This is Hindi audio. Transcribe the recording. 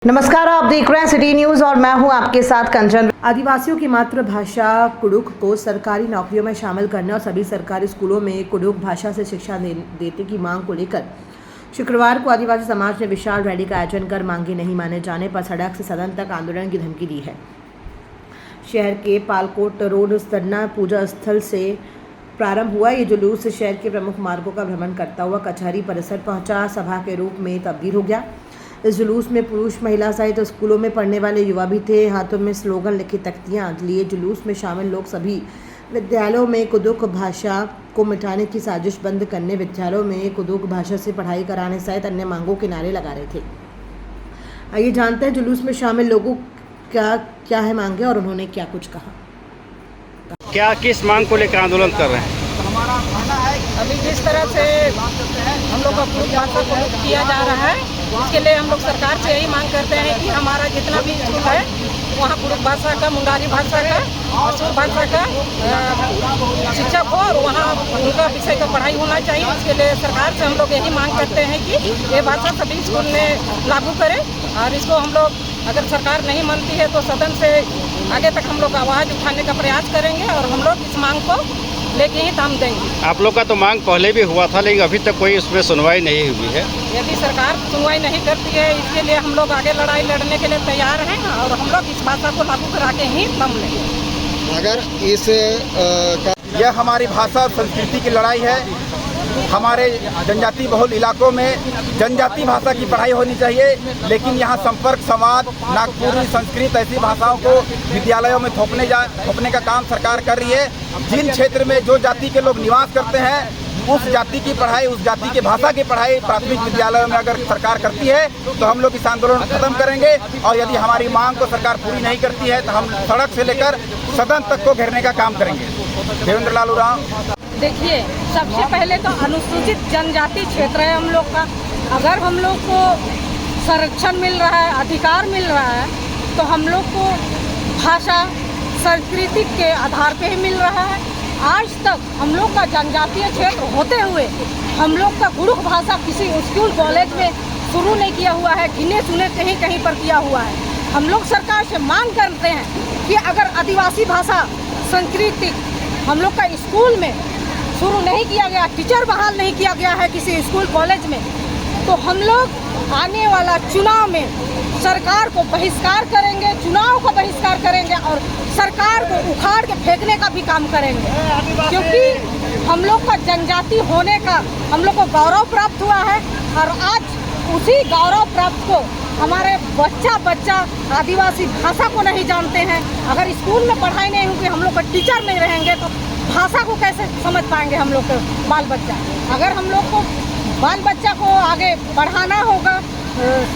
नमस्कार, आप देख रहे हैं सिटी न्यूज और मैं हूं आपके साथ कंचन। आदिवासियों की मातृभाषा कुडुख को सरकारी नौकरियों में शामिल करने और सभी सरकारी स्कूलों में कुडुख भाषा से शिक्षा देने की मांग को लेकर शुक्रवार को आदिवासी समाज ने विशाल रैली का आयोजन कर मांगे नहीं माने जाने पर सड़क से सदन तक आंदोलन की धमकी दी है। शहर के पालकोट रोड सरना पूजा स्थल से प्रारंभ हुआ ये जुलूस शहर के प्रमुख मार्गों का भ्रमण करता हुआ कचहरी परिसर पहुंचा, सभा के रूप में तब्दील हो गया। इस जुलूस में पुरुष महिला सहित स्कूलों में पढ़ने वाले युवा भी थे। हाथों में स्लोगन लिखी तख्तियां लिए जुलूस में शामिल लोग सभी विद्यालयों में कुडुख भाषा को मिटाने की साजिश बंद करने, विद्यालयों में कुडुख भाषा से पढ़ाई कराने सहित अन्य मांगों के नारे लगा रहे थे। आइए जानते हैं जुलूस में शामिल लोगों क्या है मांगे और उन्होंने क्या कुछ कहा। क्या किस मांग को लेकर आंदोलन कर रहे हैं? अभी जिस तरह से हम लोग का कुडुख भाषा को लुप्त किया जा रहा है, इसके लिए हम लोग सरकार से यही मांग करते हैं कि हमारा जितना भी स्कूल है वहाँ कुडुख भाषा का, मुंडारी भाषा का, असुर भाषा का शिक्षक हो और वहाँ उनका विषय का पढ़ाई होना चाहिए। इसके लिए सरकार से हम लोग यही मांग करते हैं कि ये भाषा सभी स्कूल में लागू करें और इसको हम लोग अगर सरकार नहीं मानती है तो सदन से आगे तक हम लोग आवाज़ उठाने का प्रयास करेंगे और हम लोग इस मांग को लेके ही काम देंगे। आप लोग का तो मांग पहले भी हुआ था, लेकिन अभी तक कोई उसमें सुनवाई नहीं हुई है। यदि सरकार सुनवाई नहीं करती है, इसके लिए हम लोग आगे लड़ाई लड़ने के लिए तैयार हैं और हम लोग इस भाषा को लागू करा के ही दम लेंगे। अगर इस यह हमारी भाषा और संस्कृति की लड़ाई है। हमारे जनजाति बहुल इलाकों में जनजाति भाषा की पढ़ाई होनी चाहिए, लेकिन यहाँ संपर्क, संवाद, नागपुरी, संस्कृत ऐसी भाषाओं को विद्यालयों में थोपने का काम सरकार कर रही है। जिन क्षेत्र में जो जाति के लोग निवास करते हैं उस जाति की पढ़ाई, उस जाति की भाषा की पढ़ाई प्राथमिक विद्यालयों में अगर सरकार करती है तो हम लोग इस आंदोलन को खत्म करेंगे और यदि हमारी मांग को सरकार पूरी नहीं करती है तो हम सड़क से लेकर सदन तक को घेरने का काम करेंगे। देवेंद्र लाल उरांव। देखिए, सबसे पहले तो अनुसूचित जनजाति क्षेत्र है हम लोग का। अगर हम लोग को संरक्षण मिल रहा है, अधिकार मिल रहा है, तो हम लोग को भाषा संस्कृति के आधार पे ही मिल रहा है। आज तक हम लोग का जनजातीय क्षेत्र होते हुए हम लोग का कुडुख भाषा किसी स्कूल कॉलेज में शुरू नहीं किया हुआ है, गिने चुने कहीं कहीं पर किया हुआ है। हम लोग सरकार से मांग करते हैं कि अगर आदिवासी भाषा संस्कृति हम लोग का स्कूल में शुरू नहीं किया गया, टीचर बहाल नहीं किया गया है किसी स्कूल कॉलेज में, तो हम लोग आने वाला चुनाव में सरकार को बहिष्कार करेंगे, चुनाव का बहिष्कार करेंगे और सरकार को उखाड़ के फेंकने का भी काम करेंगे। क्योंकि हम लोग का जनजाति होने का हम लोग को गौरव प्राप्त हुआ है और आज उसी गौरव प्राप्त को हमारे बच्चा आदिवासी भाषा को नहीं जानते हैं। अगर स्कूल में पढ़ाई नहीं होगी, हम लोग का टीचर नहीं रहेंगे तो भाषा को कैसे समझ पाएंगे हम लोग के बाल बच्चा। अगर हम लोग को बाल बच्चा को आगे बढ़ाना होगा,